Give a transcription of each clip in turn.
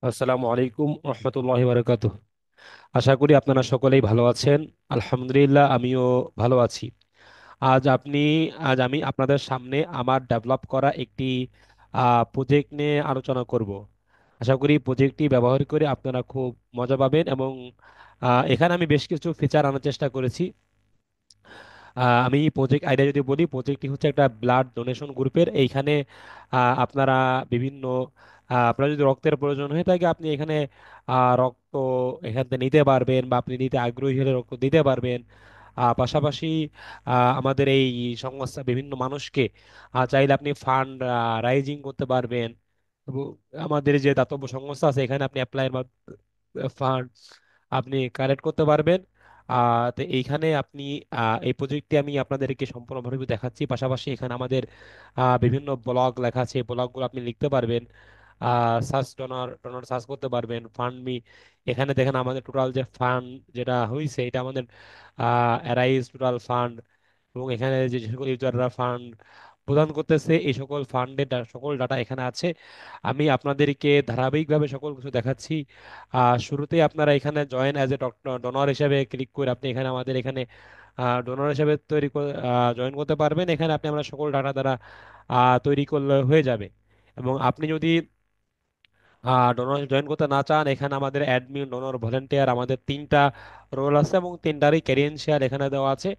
আসসালামু আলাইকুম রহমতুল্লাহি বারকাতুহ। আশা করি আপনারা সকলেই ভালো আছেন। আলহামদুলিল্লাহ, আমিও ভালো আছি। আজ আপনি আজ আমি আপনাদের সামনে আমার ডেভেলপ করা একটি প্রজেক্ট নিয়ে আলোচনা করব। আশা করি প্রজেক্টটি ব্যবহার করে আপনারা খুব মজা পাবেন এবং এখানে আমি বেশ কিছু ফিচার আনার চেষ্টা করেছি। আমি প্রজেক্ট আইডিয়া যদি বলি, প্রজেক্টটি হচ্ছে একটা ব্লাড ডোনেশন গ্রুপের। এইখানে আপনারা বিভিন্ন আপনার যদি রক্তের প্রয়োজন হয়ে থাকে, আপনি এখানে রক্ত এখান থেকে নিতে পারবেন, বা আপনি নিতে আগ্রহী হলে রক্ত দিতে পারবেন। পাশাপাশি আমাদের এই সংস্থা বিভিন্ন মানুষকে চাইলে আপনি ফান্ড রাইজিং করতে পারবেন। এবং আমাদের যে দাতব্য সংস্থা আছে, এখানে আপনি অ্যাপ্লাইয়ের ফান্ড আপনি কালেক্ট করতে পারবেন। তো এইখানে আপনি এই প্রজেক্টটি আমি আপনাদেরকে সম্পূর্ণভাবে দেখাচ্ছি। পাশাপাশি এখানে আমাদের বিভিন্ন ব্লগ লেখা আছে, ব্লগগুলো আপনি লিখতে পারবেন। সার্চ ডোনার ডোনার সার্চ করতে পারবেন, ফান্ড মি। এখানে দেখেন আমাদের টোটাল যে ফান্ড যেটা হয়েছে, এটা আমাদের অ্যারাইজ টোটাল ফান্ড। এবং এখানে যে সকল ইউজাররা ফান্ড প্রদান করতেছে, এই সকল ফান্ডের সকল ডাটা এখানে আছে। আমি আপনাদেরকে ধারাবাহিকভাবে সকল কিছু দেখাচ্ছি। শুরুতেই আপনারা এখানে জয়েন অ্যাজ এ ডোনর হিসেবে ক্লিক করে আপনি এখানে আমাদের এখানে ডোনর হিসেবে জয়েন করতে পারবেন। এখানে আপনি আমরা সকল ডাটা দ্বারা তৈরি করলে হয়ে যাবে। এবং আপনি যদি ডোনর জয়েন করতে না চান, এখানে আমাদের অ্যাডমিন, ডোনর, ভলেন্টিয়ার, আমাদের তিনটা রোল আছে এবং তিনটারই ক্রেডেনশিয়াল এখানে দেওয়া আছে।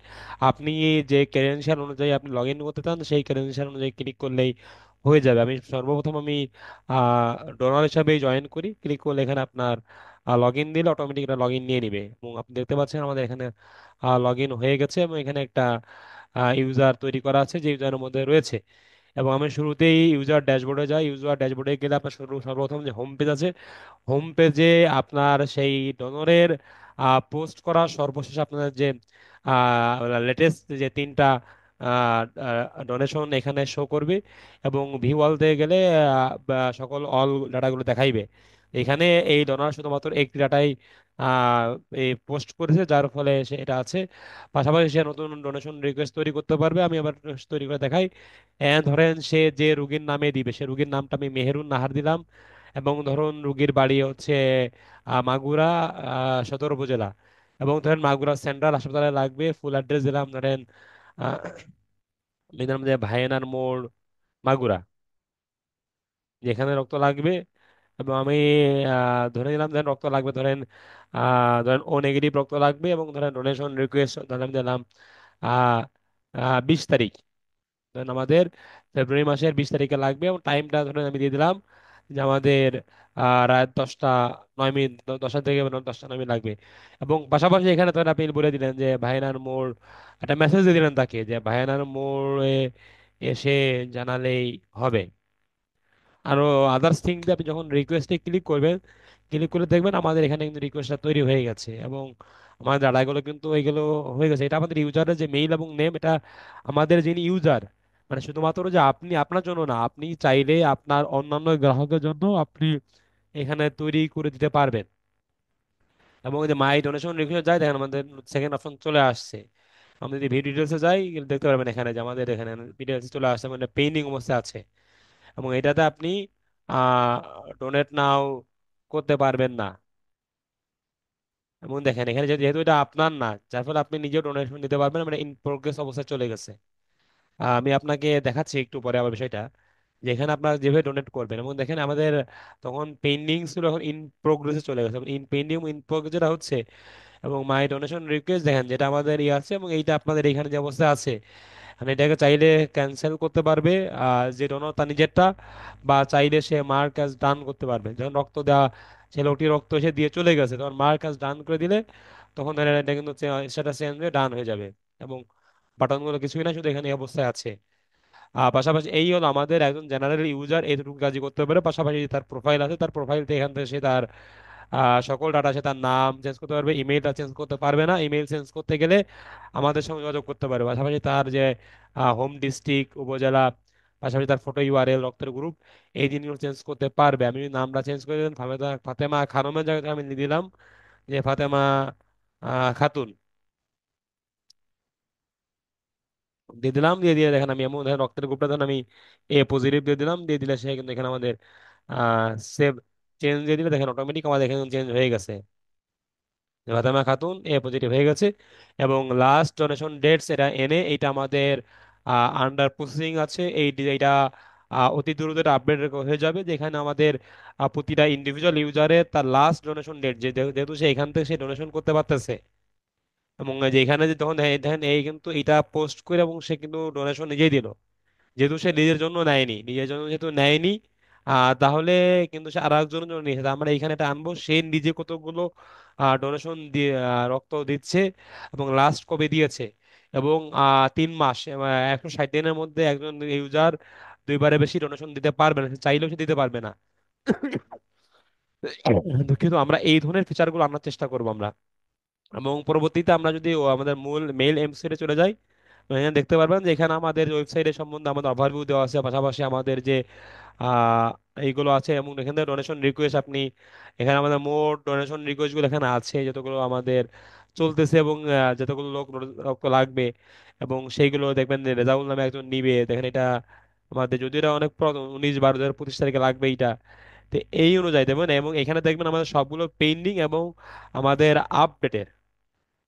আপনি যে ক্রেডেনশিয়াল অনুযায়ী আপনি লগ ইন করতে চান, সেই ক্রেডেনশিয়াল অনুযায়ী ক্লিক করলেই হয়ে যাবে। সর্বপ্রথম আমি ডোনার হিসাবে জয়েন করি। ক্লিক করলে এখানে আপনার লগ ইন দিলে অটোমেটিক লগ ইন নিয়ে নিবে, এবং আপনি দেখতে পাচ্ছেন আমাদের এখানে লগ ইন হয়ে গেছে, এবং এখানে একটা ইউজার তৈরি করা আছে যে ইউজারের মধ্যে রয়েছে। এবং আমি শুরুতেই ইউজার ড্যাশবোর্ডে যাই। ইউজার ড্যাশবোর্ডে গেলে আপনার সর্বপ্রথম যে হোম পেজ আছে, হোম পেজে আপনার সেই ডোনরের পোস্ট করা সর্বশেষ আপনার যে লেটেস্ট যে তিনটা ডোনেশন এখানে শো করবে। এবং ভিউ অলতে গেলে সকল অল ডাটাগুলো দেখাইবে। এখানে এই ডোনার শুধুমাত্র একটি ডাটাই এই পোস্ট করেছে, যার ফলে সে এটা আছে। পাশাপাশি সে নতুন ডোনেশন রিকোয়েস্ট তৈরি করতে পারবে। আমি আবার request তৈরি করে দেখাই। ধরেন সে যে রুগীর নামে দিবে, সে রুগীর নামটা আমি মেহেরুন নাহার দিলাম। এবং ধরুন রুগীর বাড়ি হচ্ছে মাগুরা সদর উপজেলা। এবং ধরেন মাগুরা সেন্ট্রাল হাসপাতালে লাগবে, ফুল অ্যাড্রেস দিলাম ধরেন আহ, আমি দিলাম যে ভাইয়েনার মোড়, মাগুরা, যেখানে রক্ত লাগবে। এবং আমি ধরে নিলাম ধরেন রক্ত লাগবে, ধরেন ধরেন ও নেগেটিভ রক্ত লাগবে, এবং ধরেন ডোনেশন রিকোয়েস্ট ধরেন আমি দিলাম 20 তারিখ। ধরেন আমাদের ফেব্রুয়ারি মাসের 20 তারিখে লাগবে, এবং টাইমটা ধরেন আমি দিয়ে দিলাম যে আমাদের রাত 10টা 9 মিনিট, 10টা থেকে 10টা 9 মিনিট লাগবে। এবং পাশাপাশি এখানে ধরেন আপনি বলে দিলেন যে ভাইনার মোড়, একটা মেসেজ দিয়ে দিলেন তাকে যে ভাইনার মোড়ে এসে জানালেই হবে। আরো আদার্স থিং দিয়ে আপনি যখন রিকোয়েস্টে ক্লিক করবেন, ক্লিক করে দেখবেন আমাদের এখানে কিন্তু রিকোয়েস্টটা তৈরি হয়ে গেছে। এবং আমাদের ডাটাগুলো কিন্তু এইগুলো হয়ে গেছে। এটা আমাদের ইউজারের যে মেইল এবং নেম, এটা আমাদের যিনি ইউজার, মানে শুধুমাত্র যে আপনি আপনার জন্য না, আপনি চাইলে আপনার অন্যান্য গ্রাহকের জন্য আপনি এখানে তৈরি করে দিতে পারবেন। এবং এই যে মাই ডোনেশন রিকোয়েস্ট যায়, দেখেন আমাদের সেকেন্ড অপশন চলে আসছে। আমরা যদি ভিডিও ডিটেলসে যাই, দেখতে পারবেন এখানে যে আমাদের এখানে ভিডিও চলে আসছে, মানে পেন্ডিং অবস্থা আছে। এবং এটাতে আপনি ডোনেট নাও করতে পারবেন না। এবং দেখেন এখানে যেহেতু এটা আপনার না, যার ফলে আপনি নিজেও ডোনেশন দিতে পারবেন, মানে ইন প্রোগ্রেস অবস্থায় চলে গেছে। আমি আপনাকে দেখাচ্ছি একটু পরে আবার বিষয়টা, যে এখানে আপনার যেভাবে ডোনেট করবেন। এবং দেখেন আমাদের তখন পেন্ডিং ছিল, এখন ইন প্রোগ্রেসে চলে গেছে। ইন পেন্ডিং, ইন প্রোগ্রেস যেটা হচ্ছে। এবং মাই ডোনেশন রিকোয়েস্ট দেখেন যেটা আমাদের ইয়ে আছে, এবং এইটা আপনাদের এখানে যে অবস্থা আছে, মানে এটাকে চাইলে ক্যান্সেল করতে পারবে যে ডোনর তার নিজেরটা, বা চাইলে সে মার্ক অ্যাজ ডান করতে পারবে। যখন রক্ত দেওয়া, সে লোকটি রক্ত এসে দিয়ে চলে গেছে, তখন মার্ক অ্যাজ ডান করে দিলে তখন ধরেন এটা কিন্তু সেটা চেঞ্জ হয়ে ডান হয়ে যাবে। এবং বাটনগুলো কিছুই না, শুধু এখানে এই অবস্থায় আছে। পাশাপাশি এই হলো আমাদের একজন জেনারেল ইউজার এইটুকু কাজই করতে পারে। পাশাপাশি তার প্রোফাইল আছে, তার প্রোফাইল থেকে এখান থেকে সে তার সকল ডাটা, সে তার নাম চেঞ্জ করতে পারবে, ইমেইলটা চেঞ্জ করতে পারবে না। ইমেইল চেঞ্জ করতে গেলে আমাদের সঙ্গে যোগাযোগ করতে পারবে। পাশাপাশি তার যে হোম ডিস্ট্রিক্ট, উপজেলা, পাশাপাশি তার ফটো ইউআরএল, রক্তের গ্রুপ, এই জিনিসগুলো চেঞ্জ করতে পারবে। আমি নামটা চেঞ্জ করে দিলাম, ফাতেমা খানমের জায়গায় আমি লিখে দিলাম যে ফাতেমা খাতুন দিয়ে দিলাম। দিয়ে দিয়ে দেখেন আমি এমন দেখেন রক্তের গ্রুপটা ধরেন আমি এ পজিটিভ দিয়ে দিলাম। দিয়ে দিলে সে কিন্তু এখানে আমাদের সেভ চেঞ্জ দিয়ে দিলে দেখেন অটোমেটিক আমাদের এখানে চেঞ্জ হয়ে গেছে। ফাতেমা খাতুন এ পজিটিভ হয়ে গেছে। এবং লাস্ট ডোনেশন ডেটস এটা এনে এটা আমাদের আন্ডার প্রসেসিং আছে। এইটা অতি দ্রুত আপডেট হয়ে যাবে, যেখানে আমাদের প্রতিটা ইন্ডিভিজুয়াল ইউজারের তার লাস্ট ডোনেশন ডেট যেহেতু সে এখান থেকে সে ডোনেশন করতে পারতেছে, এবং যে এখানে যে তখন দেখেন এই কিন্তু এটা পোস্ট করে এবং সে কিন্তু ডোনেশন নিজেই দিল। যেহেতু সে নিজের জন্য নেয়নি, নিজের জন্য যেহেতু নেয়নি, তাহলে কিন্তু সে আর একজনের জন্য নিয়েছে। আমরা এখানে এটা আনবো সে নিজে কতগুলো ডোনেশন দিয়ে রক্ত দিচ্ছে এবং লাস্ট কবে দিয়েছে। এবং 3 মাস 160 দিনের মধ্যে একজন ইউজার দুইবারে বেশি ডোনেশন দিতে পারবে না, সে চাইলেও সে দিতে পারবে না। দুঃখিত, আমরা এই ধরনের ফিচারগুলো আনার চেষ্টা করবো আমরা। এবং পরবর্তীতে আমরা যদি আমাদের মূল মেইল এমসিতে চলে যাই, তো এখানে দেখতে পারবেন যে এখানে আমাদের ওয়েবসাইটের সম্বন্ধে আমাদের ওভারভিউ দেওয়া আছে, পাশাপাশি আমাদের যে আহ, এইগুলো আছে, এবং এখানে ডোনেশন রিকোয়েস্ট আপনি এখানে আমাদের মোট ডোনেশন রিকোয়েস্টগুলো এখানে আছে, যতগুলো আমাদের চলতেছে এবং যতগুলো লোক রক্ত লাগবে, এবং সেইগুলো দেখবেন যে রেজাউল নামে একজন নিবে। দেখেন এটা আমাদের যদিও এটা অনেক 19/12/25 তারিখে লাগবে এইটা। তো এই অনুযায়ী দেবেন, এবং এখানে দেখবেন আমাদের সবগুলো পেন্ডিং এবং আমাদের আপডেটের,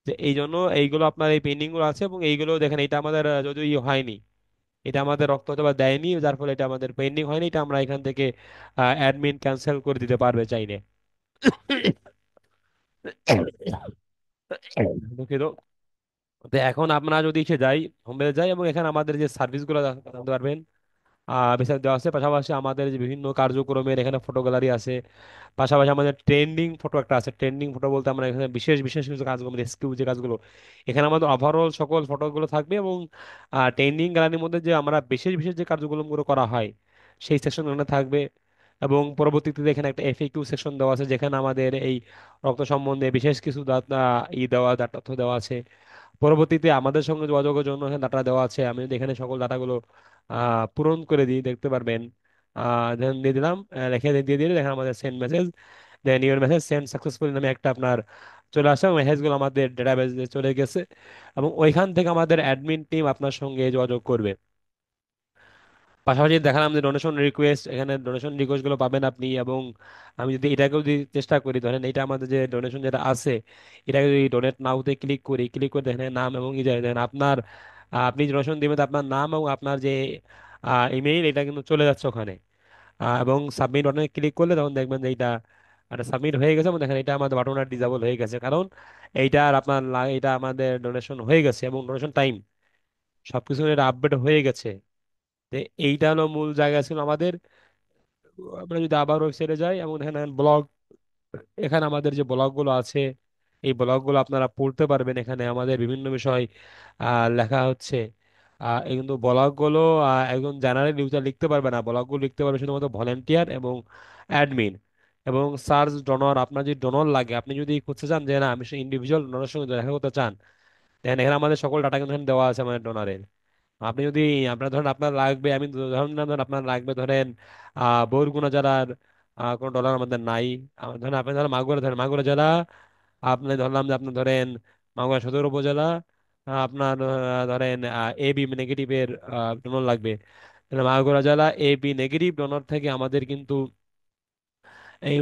যে এই জন্য এইগুলো আপনার এই পেন্ডিং গুলো আছে, এবং এইগুলো দেখেন এটা আমাদের যদিও হয়নি, এটা আমাদের রক্ত হয়তো বা দেয়নি, যার ফলে এটা আমাদের পেন্ডিং হয়নি, এটা আমরা এখান থেকে অ্যাডমিন ক্যান্সেল করে দিতে পারবে চাইলে। দুঃখিত। তো এখন আপনারা যদি এসে যাই, হোম পেজে যাই, এবং এখানে আমাদের যে সার্ভিসগুলো জানতে পারবেন, বিস্তারিত দেওয়া আছে। পাশাপাশি আমাদের যে বিভিন্ন কার্যক্রমের এখানে ফটো গ্যালারি আছে। পাশাপাশি আমাদের ট্রেন্ডিং ফটো একটা আছে। ট্রেন্ডিং ফটো বলতে আমরা এখানে বিশেষ বিশেষ কিছু কাজগুলো, রেস্কিউ যে কাজগুলো, এখানে আমাদের ওভারঅল সকল ফটোগুলো থাকবে। এবং ট্রেন্ডিং গ্যালারির মধ্যে যে আমরা বিশেষ বিশেষ যে কার্যক্রমগুলো করা হয় সেই সেকশন এখানে থাকবে। এবং পরবর্তীতে এখানে একটা এফএকিউ সেকশন দেওয়া আছে, যেখানে আমাদের এই রক্ত সম্বন্ধে বিশেষ কিছু তথ্য দেওয়া আছে। পরবর্তীতে আমাদের সঙ্গে যোগাযোগের জন্য এখানে ডাটা দেওয়া আছে। আমি যদি এখানে সকল ডাটাগুলো পূরণ করে দিই, দেখতে পারবেন দেন দিয়ে দিলাম, রেখে দিয়ে দিলে দেখেন আমাদের send message, then your message send successful নামে একটা আপনার চলে আসে, এবং মেসেজগুলো আমাদের ডেটাবেজে চলে গেছে। এবং ওইখান থেকে আমাদের অ্যাডমিন টিম আপনার সঙ্গে যোগাযোগ করবে। পাশাপাশি দেখালাম যে ডোনেশন রিকোয়েস্ট, এখানে ডোনেশন রিকোয়েস্ট গুলো পাবেন আপনি। এবং আমি যদি এটাকেও যদি চেষ্টা করি, ধরেন এটা আমাদের যে ডোনেশন যেটা আছে, এটাকে যদি ডোনেট নাওতে ক্লিক করে দেখেন নাম এবং দেখেন আপনার আপনি ডোনেশন দিবেন, তো আপনার নাম এবং আপনার যে ইমেইল এটা কিন্তু চলে যাচ্ছে ওখানে। এবং সাবমিট বাটনে ক্লিক করলে তখন দেখবেন যে এইটা সাবমিট হয়ে গেছে, এবং দেখেন এটা আমাদের বাটনটা ডিসেবল হয়ে গেছে, কারণ এইটা আর আপনার এটা আমাদের ডোনেশন হয়ে গেছে এবং ডোনেশন টাইম সবকিছু এটা আপডেট হয়ে গেছে। তো এইটা হলো মূল জায়গা ছিল আমাদের। আমরা যদি আবার ওয়েবসাইটে যাই এবং এখানে ব্লগ, এখানে আমাদের যে ব্লগগুলো আছে এই ব্লগগুলো আপনারা পড়তে পারবেন। এখানে আমাদের বিভিন্ন বিষয় লেখা হচ্ছে। এই কিন্তু ব্লগগুলো একজন জেনারেল ইউজার লিখতে পারবে না, ব্লগগুলো লিখতে পারবে শুধুমাত্র ভলেন্টিয়ার এবং অ্যাডমিন। এবং সার্চ ডোনর, আপনার যদি ডোনর লাগে, আপনি যদি খুঁজতে চান যে না আমি ইন্ডিভিজুয়াল ডোনারের সঙ্গে দেখা করতে চান, দেখেন এখানে আমাদের সকল ডাটা কিন্তু এখানে দেওয়া আছে আমাদের ডোনারের। আপনি যদি আপনার ধরেন আপনার লাগবে, আমি ধরেন না, ধরেন আপনার লাগবে ধরেন বরগুনা জেলার কোনো ডলার আমাদের নাই। ধরেন আপনি ধরেন মাগুরা জেলা, আপনি ধরলাম যে আপনি ধরেন মাগুরা সদর উপজেলা, আপনার ধরেন এবি নেগেটিভের ডোনার লাগবে। তাহলে মাগুরা জেলা এবি নেগেটিভ ডোনার থেকে আমাদের কিন্তু এই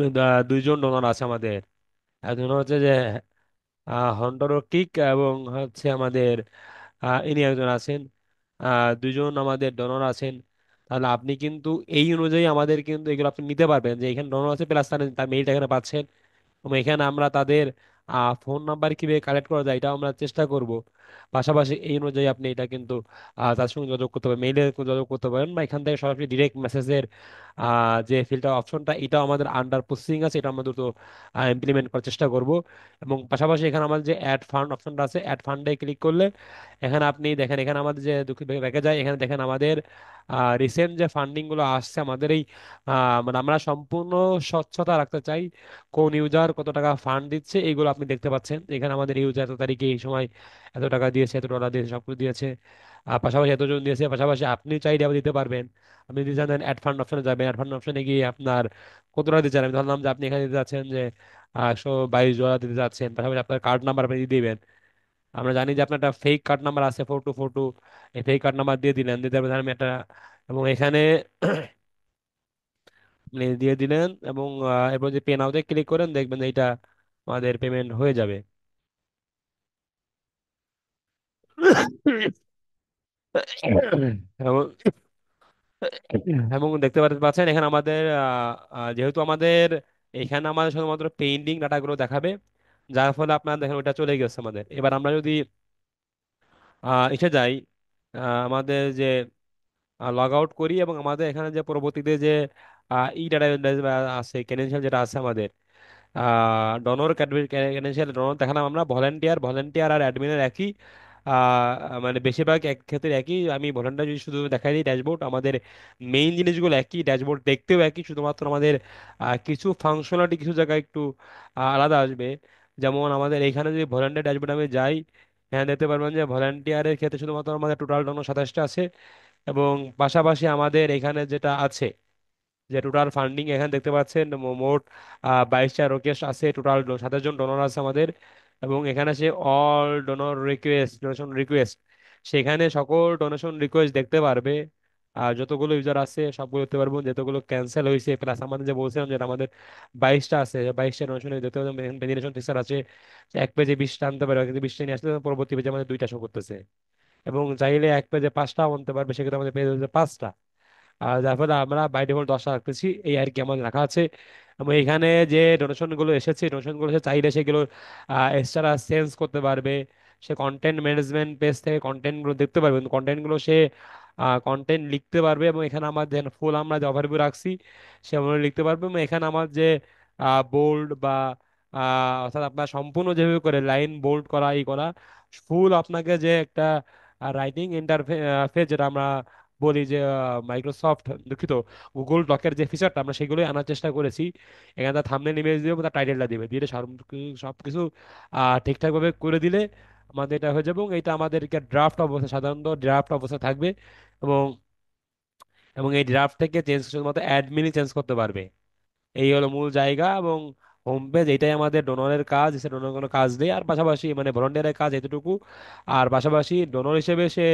দুইজন ডোনার আছে আমাদের। একজন হচ্ছে যে হন্ডারো কিক, এবং হচ্ছে আমাদের ইনি একজন আছেন। দুজন আমাদের ডোনর আছেন। তাহলে আপনি কিন্তু এই অনুযায়ী আমাদের কিন্তু এগুলো আপনি নিতে পারবেন, যে এখানে ডোনর আছে প্লাস তার মেইলটা এখানে পাচ্ছেন। এবং এখানে আমরা তাদের ফোন নাম্বার কিভাবে কালেক্ট করা যায় এটাও আমরা চেষ্টা করব। পাশাপাশি এই অনুযায়ী আপনি এটা কিন্তু তার সঙ্গে যোগাযোগ করতে পারেন, মেইলে যোগাযোগ করতে পারেন, বা এখান থেকে সরাসরি ডিরেক্ট মেসেজের যে ফিল্টার অপশনটা এটাও আমাদের আন্ডার প্রসেসিং আছে, এটা আমরা দ্রুত ইমপ্লিমেন্ট করার চেষ্টা করব। এবং পাশাপাশি এখানে আমাদের যে অ্যাড ফান্ড অপশনটা আছে, অ্যাড ফান্ডে ক্লিক করলে এখানে আপনি দেখেন, এখানে আমাদের যে দুঃখিত ব্যাকে যায়, এখানে দেখেন আমাদের রিসেন্ট যে ফান্ডিং গুলো আসছে আমাদের এই মানে আমরা সম্পূর্ণ স্বচ্ছতা রাখতে চাই, কোন ইউজার কত টাকা ফান্ড দিচ্ছে এইগুলো আপনি দেখতে পাচ্ছেন। এখানে আমাদের ইউজার এত তারিখে এই সময় এত টাকা দিয়েছে, এত ডলার দিয়েছে, সবকিছু দিয়েছে। পাশাপাশি এতজন দিয়েছে, পাশাপাশি আপনি চাইলে আবার দিতে পারবেন। আপনি যদি জানেন অ্যাড ফান্ড অপশনে যাবেন, অ্যাড ফান্ড অপশনে গিয়ে আপনার কত টাকা দিতে চান, আমি ধরলাম যে আপনি এখানে দিতে চাচ্ছেন যে $122 দিতে চাচ্ছেন, পাশাপাশি আপনার কার্ড নাম্বার আপনি দিয়ে দিবেন। আমরা জানি যে আপনার একটা ফেক কার্ড নাম্বার আছে 4242, এই ফেক কার্ড নাম্বার দিয়ে দিলেন, দিতে পারবেন আমি একটা। এবং এখানে আপনি দিয়ে দিলেন এবং এরপর যে পে নাওতে ক্লিক করেন, দেখবেন যে এটা আমাদের পেমেন্ট হয়ে যাবে। এবং এবং দেখতে পাচ্ছেন এখানে আমাদের যেহেতু আমাদের এখানে আমাদের শুধুমাত্র পেইন্টিং ডাটাগুলো দেখাবে, যার ফলে আপনার দেখেন ওটা চলে গেছে আমাদের। এবার আমরা যদি এসে যাই আমাদের যে লগ আউট করি এবং আমাদের এখানে যে পরবর্তীতে যে ই ডাটা আছে, ক্রেডেনশিয়াল যেটা আছে আমাদের, ডনর ক্রেডেনশিয়াল ডনর দেখালাম আমরা। ভলেন্টিয়ার ভলেন্টিয়ার আর অ্যাডমিনের একই, মানে বেশিরভাগ এক ক্ষেত্রে একই। আমি ভলেন্টিয়ার যদি শুধু দেখাই দিই ড্যাশবোর্ড, আমাদের মেইন জিনিসগুলো একই, ড্যাশবোর্ড দেখতেও একই, শুধুমাত্র আমাদের কিছু ফাংশনালিটি কিছু জায়গায় একটু আলাদা আসবে। যেমন আমাদের এখানে যদি ভলেন্টিয়ার ড্যাশবোর্ড আমি যাই, এখানে দেখতে পারবেন যে ভলেন্টিয়ারের ক্ষেত্রে শুধুমাত্র আমাদের টোটাল ডনর 27টা আছে। এবং পাশাপাশি আমাদের এখানে যেটা আছে যে টোটাল ফান্ডিং, এখানে দেখতে পাচ্ছেন মোট 22টা রোকেশ আছে, টোটাল 27 জন ডোনার আছে আমাদের। এবং এখানে সে all donor request, donation request, সেখানে সকল ডোনেশন রিকোয়েস্ট দেখতে পারবে। আর যতগুলো ইউজার আছে সবগুলো দেখতে পারবো, যতগুলো ক্যান্সেল হয়েছে, প্লাস আমাদের যে বলছিলাম যেটা আমাদের 22টা আছে, 22টা ডোনেশন দেখতে পারবেন। ভেরিয়েশন ফিচার আছে, এক পেজে 20টা আনতে পারে, এক পেজে 20টা নিয়ে আসলে পরবর্তী পেজে আমাদের 2টা শো করতেছে। এবং চাইলে এক পেজে 5টা আনতে পারবে, সেক্ষেত্রে আমাদের পেজ হচ্ছে 5টা। আর যার ফলে আমরা বাই ডিফল্ট 10টা রাখতেছি, এই আর কি আমাদের রাখা আছে। এবং এখানে যে ডোনেশন গুলো এসেছে, ডোনেশন গুলো সে চাইলে সেগুলো এক্সট্রা চেঞ্জ করতে পারবে। সে কন্টেন্ট ম্যানেজমেন্ট পেজ থেকে কন্টেন্ট গুলো দেখতে পারবে, কন্টেন্ট গুলো সে কন্টেন্ট লিখতে পারবে। এবং এখানে আমাদের ফুল আমরা যে ওভারভিউ রাখছি সেগুলো লিখতে পারবে। এবং এখানে আমার যে বোল্ড বা অর্থাৎ আপনার সম্পূর্ণ যেভাবে করে লাইন বোল্ড করা ই করা, ফুল আপনাকে যে একটা রাইটিং ইন্টারফেস যেটা আমরা বলি যে মাইক্রোসফট, দুঃখিত, গুগল ডকের যে ফিচারটা, আমরা সেগুলোই আনার চেষ্টা করেছি। এখানে তার থাম্বনেল ইমেজ দিবে, তার টাইটেলটা দিবে, দিয়ে সব কিছু ঠিকঠাকভাবে করে দিলে আমাদের এটা হয়ে যাবে। এবং এটা আমাদেরকে ড্রাফট অবস্থা, সাধারণত ড্রাফট অবস্থা থাকবে। এবং এবং এই ড্রাফট থেকে চেঞ্জ শুধুমাত্র অ্যাডমিনই চেঞ্জ করতে পারবে। এই হলো মূল জায়গা। এবং হোম পেজ, এটাই আমাদের ডোনরের কাজ, সে ডোনর কোনো কাজ নেই। আর পাশাপাশি মানে ভলান্টিয়ারের কাজ এতটুকু। আর পাশাপাশি ডোনর হিসেবে সে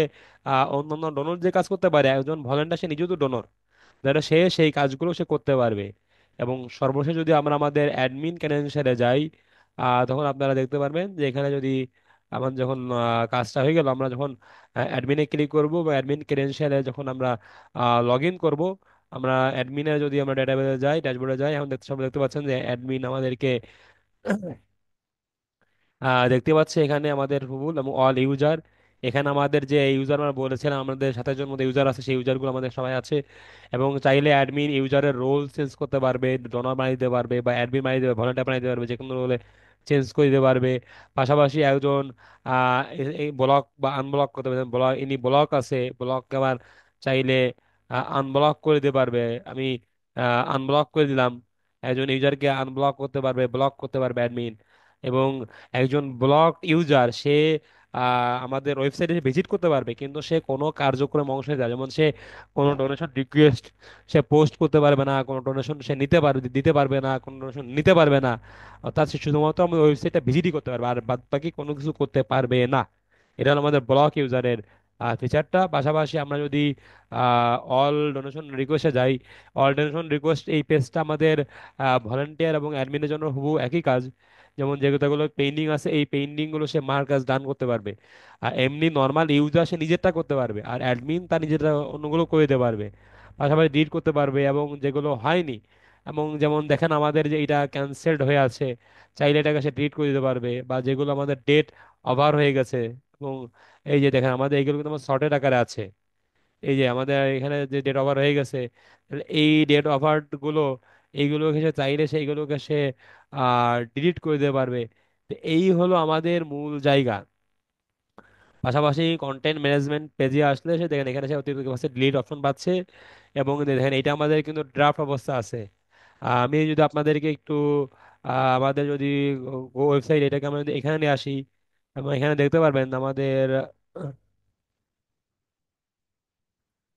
অন্যান্য ডোনর যে কাজ করতে পারে, একজন ভলান্টিয়ার সে নিজেও তো ডোনর, যেটা সে সেই কাজগুলো সে করতে পারবে। এবং সর্বশেষ যদি আমরা আমাদের অ্যাডমিন ক্রেডেনশিয়ালে যাই, তখন আপনারা দেখতে পারবেন যে এখানে যদি আমার যখন কাজটা হয়ে গেল, আমরা যখন অ্যাডমিনে ক্লিক করব বা অ্যাডমিন ক্রেডেনশিয়ালে যখন আমরা লগ ইন করবো, আমরা অ্যাডমিনে যদি আমরা ডেটাবেসে যাই, ড্যাশবোর্ডে যাই, এখন সব দেখতে পাচ্ছেন যে অ্যাডমিন আমাদেরকে দেখতে পাচ্ছি এখানে আমাদের রুল এবং অল ইউজার। এখানে আমাদের যে ইউজার আমরা বলেছিলাম আমাদের সাথে জন মধ্যে ইউজার আছে, সেই ইউজারগুলো আমাদের সবাই আছে। এবং চাইলে অ্যাডমিন ইউজারের রোল চেঞ্জ করতে পারবে, ডোনার বানিয়ে দিতে পারবে বা অ্যাডমিন বানিয়ে দিতে পারবে, ভলান্টিয়ার বানিয়ে দিতে পারবে, যে কোনো রোলে চেঞ্জ করে দিতে পারবে। পাশাপাশি একজন এই ব্লক বা আনব্লক করতে পারবে, ব্লক ইনি ব্লক আছে, ব্লক আবার চাইলে আনব্লক করে দিতে পারবে। আমি আনব্লক করে দিলাম, একজন ইউজারকে আনব্লক করতে পারবে, ব্লক করতে পারবে অ্যাডমিন। এবং একজন ব্লক ইউজার সে আমাদের ওয়েবসাইটে ভিজিট করতে পারবে, কিন্তু সে কোনো কার্যক্রমে অংশ নিতে পারবে, যেমন সে কোনো ডোনেশন রিকোয়েস্ট সে পোস্ট করতে পারবে না, কোনো ডোনেশন সে দিতে পারবে না, কোনো ডোনেশন নিতে পারবে না। অর্থাৎ সে শুধুমাত্র আমাদের ওয়েবসাইটটা ভিজিটই করতে পারবে, আর বাদ বাকি কোনো কিছু করতে পারবে না। এটা হলো আমাদের ব্লক ইউজারের ফিচারটা। পাশাপাশি আমরা যদি অল ডোনেশন রিকোয়েস্টে যাই, অল ডোনেশন রিকোয়েস্ট এই পেজটা আমাদের ভলান্টিয়ার এবং অ্যাডমিনের জন্য হুবহু একই কাজ। যেমন যেগুলো পেইন্টিং আছে, এই পেইন্টিং গুলো সে মার্কাস ডান করতে পারবে। আর এমনি নর্মাল ইউজার সে নিজেরটা করতে পারবে, আর অ্যাডমিন তার নিজেরটা অন্যগুলো করে দিতে পারবে। পাশাপাশি ডিলিট করতে পারবে এবং যেগুলো হয়নি, এবং যেমন দেখেন আমাদের যে এটা ক্যান্সেলড হয়ে আছে, চাইলে এটাকে সে ডিলিট করে দিতে পারবে। বা যেগুলো আমাদের ডেট ওভার হয়ে গেছে, এবং এই যে দেখেন আমাদের এইগুলো কিন্তু আমার শর্টের আকারে আছে, এই যে আমাদের এখানে যে ডেট ওভার হয়ে গেছে, তাহলে এই ডেট ওভার গুলো, এইগুলোকে সে চাইলে সেইগুলোকে সে ডিলিট করে দিতে পারবে। তো এই হলো আমাদের মূল জায়গা। পাশাপাশি কন্টেন্ট ম্যানেজমেন্ট পেজে আসলে সে দেখেন এখানে সে অতিরিক্ত পাচ্ছে ডিলিট অপশন পাচ্ছে। এবং দেখেন এটা আমাদের কিন্তু ড্রাফট অবস্থা আছে। আমি যদি আপনাদেরকে একটু আমাদের যদি ওয়েবসাইট এটাকে আমরা যদি এখানে নিয়ে আসি, এবং এখানে দেখতে পারবেন আমাদের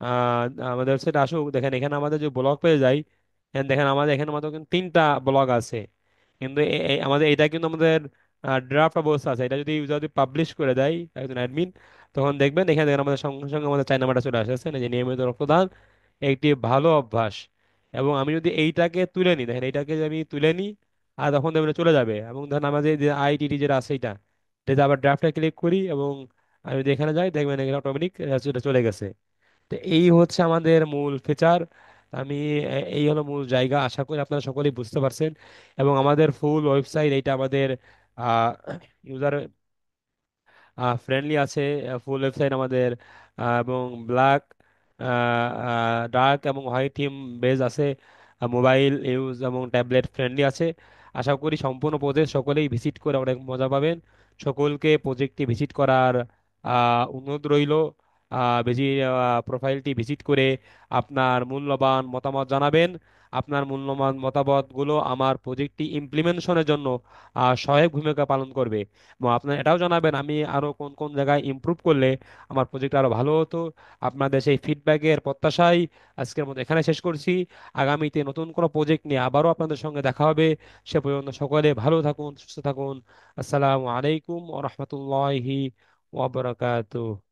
আহ আমাদের ওয়েবসাইট আসুক, দেখেন এখানে আমাদের যে ব্লগ পেয়ে যাই, এখানে দেখেন আমাদের এখানে মাত্র কিন্তু 3টা ব্লগ আছে। কিন্তু আমাদের এটা কিন্তু আমাদের ড্রাফট অবস্থা আছে। এটা যদি ইউজার যদি পাবলিশ করে দেয় একজন অ্যাডমিন, তখন দেখবেন এখানে দেখেন আমাদের সঙ্গে সঙ্গে আমাদের 4 নাম্বারটা চলে আসে, আছে না, যে নিয়মিত রক্তদান একটি ভালো অভ্যাস। এবং আমি যদি এইটাকে তুলে নিই, দেখেন এইটাকে যদি আমি তুলে নিই, আর তখন দেখবেন এটা চলে যাবে। এবং ধরেন আমাদের যে আইটিটি যেটা আছে এইটা, এটাতে আবার ড্রাফটে ক্লিক করি, এবং আমি যদি এখানে যাই দেখবেন এখানে অটোমেটিক এটা চলে গেছে। তো এই হচ্ছে আমাদের মূল ফিচার। আমি এই হলো মূল জায়গা, আশা করি আপনারা সকলেই বুঝতে পারছেন। এবং আমাদের ফুল ওয়েবসাইট এইটা আমাদের ইউজার ফ্রেন্ডলি আছে। ফুল ওয়েবসাইট আমাদের এবং ব্ল্যাক, ডার্ক এবং হোয়াইট থিম বেজ আছে। মোবাইল ইউজ এবং ট্যাবলেট ফ্রেন্ডলি আছে। আশা করি সম্পূর্ণ প্রজেক্ট সকলেই ভিজিট করে অনেক মজা পাবেন। সকলকে প্রজেক্টটি ভিজিট করার অনুরোধ রইল। প্রোফাইলটি ভিজিট করে আপনার মূল্যবান মতামত জানাবেন। আপনার মূল্যবান মতামতগুলো আমার প্রজেক্টটি ইমপ্লিমেন্টেশনের জন্য সহায়ক ভূমিকা পালন করবে। এবং আপনার এটাও জানাবেন আমি আরো কোন কোন জায়গায় ইমপ্রুভ করলে আমার প্রজেক্ট আরো ভালো হতো। আপনাদের সেই ফিডব্যাকের প্রত্যাশায় আজকের মতো এখানে শেষ করছি। আগামীতে নতুন কোনো প্রজেক্ট নিয়ে আবারও আপনাদের সঙ্গে দেখা হবে। সে পর্যন্ত সকলে ভালো থাকুন, সুস্থ থাকুন। আসসালামু আলাইকুম ওয়া রাহমাতুল্লাহি ওয়া বারাকাতুহু।